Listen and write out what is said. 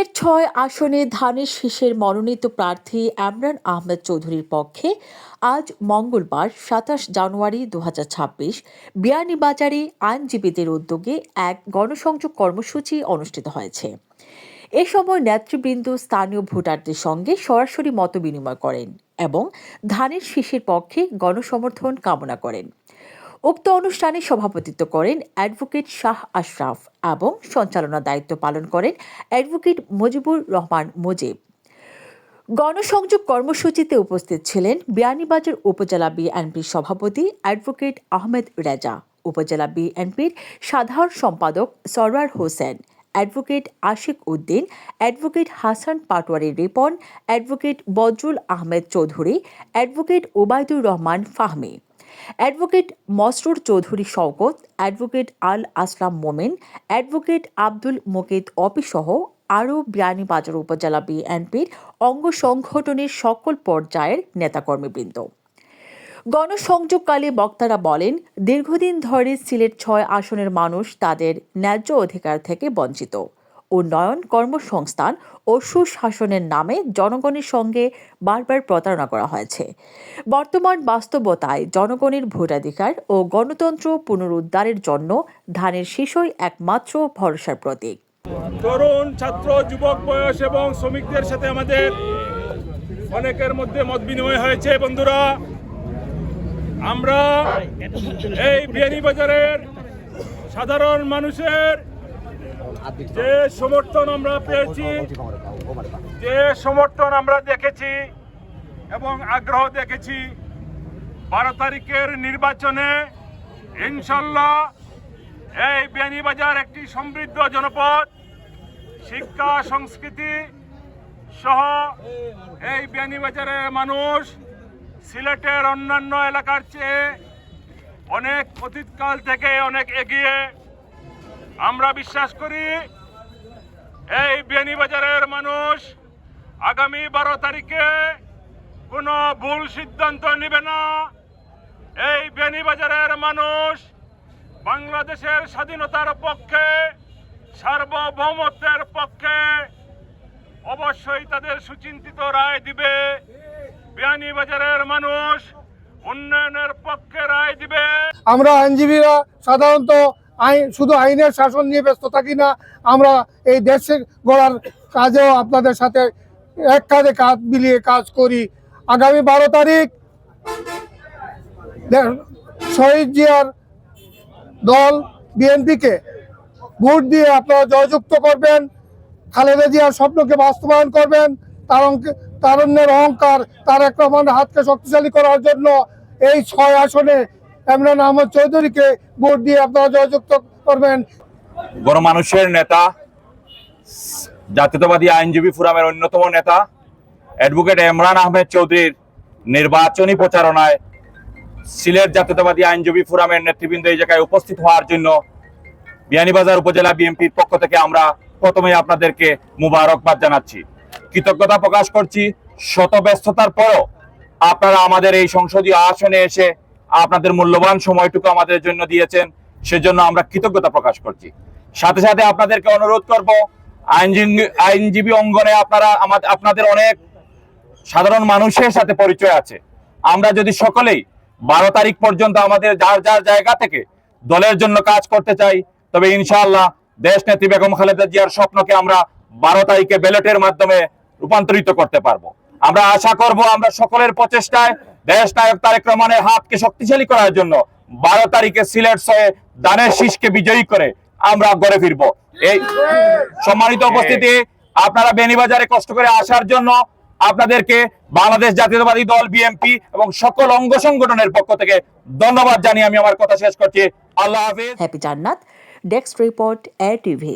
সিলেট ৬ আসনে ধানের শীষের মনোনীত প্রার্থী এমরান আহমেদ চৌধুরীর পক্ষে আজ মঙ্গলবার ২৭ জানুয়ারি ২০২৬ বিয়ানীবাজারে আইনজীবীদের উদ্যোগে এক গণসংযোগ কর্মসূচি অনুষ্ঠিত হয়েছে। এ সময় নেতৃবৃন্দ স্থানীয় ভোটারদের সঙ্গে সরাসরি মতবিনিময় করেন এবং ধানের শীষের পক্ষে গণসমর্থন কামনা করেন। উক্ত অনুষ্ঠানে সভাপতিত্ব করেন অ্যাডভোকেট শাহ আশরাফ এবং সঞ্চালনার দায়িত্ব পালন করেন অ্যাডভোকেট মুজিবুর রহমান মুজিব। গণসংযোগ কর্মসূচিতে উপস্থিত ছিলেন বিয়ানীবাজার উপজেলা বিএনপির সভাপতি অ্যাডভোকেট আহমেদ রেজা, উপজেলা বিএনপির সাধারণ সম্পাদক Sarwar Hossain, advocate Ashik Uddin, advocate Hasan Patwari Ripon, advocate Badrul Ahmed Chowdhury, advocate Obaidur Rahman Fahmi, advocate Masrur Chowdhury Shawkat, advocate Al Aslam Momen, advocate Abdul Mukit অপিসহ আরও বিয়ানীবাজার উপজেলা বিএনপির অঙ্গ সংগঠনের সকল পর্যায়ের নেতাকর্মীবৃন্দ। গণসংযোগকালে বক্তারা বলেন, দীর্ঘদিন ধরে সিলেট ৬ আসনের মানুষ তাদের ন্যায্য অধিকার থেকে বঞ্চিত। উন্নয়ন, কর্মসংস্থান ও সুশাসনের নামে জনগণের সঙ্গে বারবার প্রতারণা করা হয়েছে। বর্তমান বাস্তবতায় জনগণের ভোটাধিকার ও গণতন্ত্র পুনরুদ্ধারের জন্য ধানের শীষই একমাত্র ভরসার প্রতীক। তরুণ, ছাত্র, যুবক বয়স এবং শ্রমিকদের সাথে আমাদের অনেকের মধ্যে মত বিনিময় হয়েছে। বন্ধুরা, আমরা এই বিয়ানীবাজারের সাধারণ মানুষের যে সমর্থন আমরা পেয়েছি, যে সমর্থন আমরা দেখেছি এবং আগ্রহ দেখেছি, 12 তারিখের নির্বাচনে ইনশাল্লাহ এই বিয়ানীবাজার একটি সমৃদ্ধ জনপদ, শিক্ষা সংস্কৃতি সহ এই বিয়ানীবাজারের মানুষ সিলেটের অন্যান্য এলাকার চেয়ে অনেক অতীতকাল থেকে অনেক এগিয়ে। আমরা বিশ্বাস করি এই বিয়ানীবাজারের মানুষ আগামী 12 তারিখে কোনো ভুল সিদ্ধান্ত নেবে না। এই বিয়ানীবাজারের মানুষ বাংলাদেশের স্বাধীনতার পক্ষে, সার্বভৌমত্বের পক্ষে অবশ্যই তাদের সুচিন্তিত রায় দিবে। বিয়ানীবাজারের মানুষ উন্নয়নের পক্ষে রায় দিবে। আমরা আইনজীবীরা সাধারণত শুধু আইনের শাসন নিয়ে ব্যস্ত থাকি না, আমরা এই দেশে গড়ার কাজেও আপনাদের সাথে এক কাঁধে কাঁধ মিলিয়ে কাজ করি। আগামী 12 তারিখ শহীদ জিয়ার দল বিএনপিকে ভোট দিয়ে আপনারা জয়যুক্ত করবেন, খালেদা জিয়ার স্বপ্নকে বাস্তবায়ন করবেন, তারুণ্যের অহংকার তারেক রহমানের হাতকে শক্তিশালী করার জন্য এই 6 আসনে এমরান আহমেদ চৌধুরীকে ভোট দিয়ে আপনারা জয়যুক্ত করবেন। গণমানুষের নেতা, জাতীয়তাবাদী আইনজীবী ফোরামের অন্যতম নেতা অ্যাডভোকেট এমরান আহমেদ চৌধুরীর নির্বাচনী প্রচারণায় সিলেট জাতীয়তাবাদী আইনজীবী ফোরামের নেতৃবৃন্দ এই জায়গায় উপস্থিত হওয়ার জন্য বিয়ানীবাজার উপজেলা বিএনপির পক্ষ থেকে আমরা প্রথমে আপনাদেরকে মুবারকবাদ জানাচ্ছি, কৃতজ্ঞতা প্রকাশ করছি। শত ব্যস্ততার পরও আপনারা আমাদের এই সংসদীয় আসনে এসে আপনাদের মূল্যবান সময়টুকু আমাদের জন্য দিয়েছেন, সেজন্য আমরা কৃতজ্ঞতা প্রকাশ করছি। সাথে সাথে আপনাদেরকে অনুরোধ করব, আইনজীবী অঙ্গনে আপনাদের অনেক সাধারণ মানুষের সাথে পরিচয় আছে। আমরা যদি সকলেই 12 তারিখ পর্যন্ত আমাদের যার যার জায়গা থেকে দলের জন্য কাজ করতে চাই, তবে ইনশাআল্লাহ দেশ নেত্রী বেগম খালেদা জিয়ার স্বপ্নকে আমরা 12 তারিখে ব্যালটের মাধ্যমে রূপান্তরিত করতে পারবো। আমরা আশা করব আমরা সকলের প্রচেষ্টায় দেশ নায়ক তারেক রহমানের হাতকে শক্তিশালী করার জন্য 12 তারিখে সিলেট শহরে ধানের শীষকে বিজয়ী করে আমরা গড়ে ফিরবো। এই সম্মানিত উপস্থিতি, আপনারা বিয়ানীবাজারে কষ্ট করে আসার জন্য আপনাদেরকে বাংলাদেশ জাতীয়তাবাদী দল বিএনপি এবং সকল অঙ্গ সংগঠনের পক্ষ থেকে ধন্যবাদ জানিয়ে আমি আমার কথা শেষ করছি। আল্লাহ হাফেজ। হ্যাপি জান্নাত, ডেস্ক রিপোর্ট, এটিভি।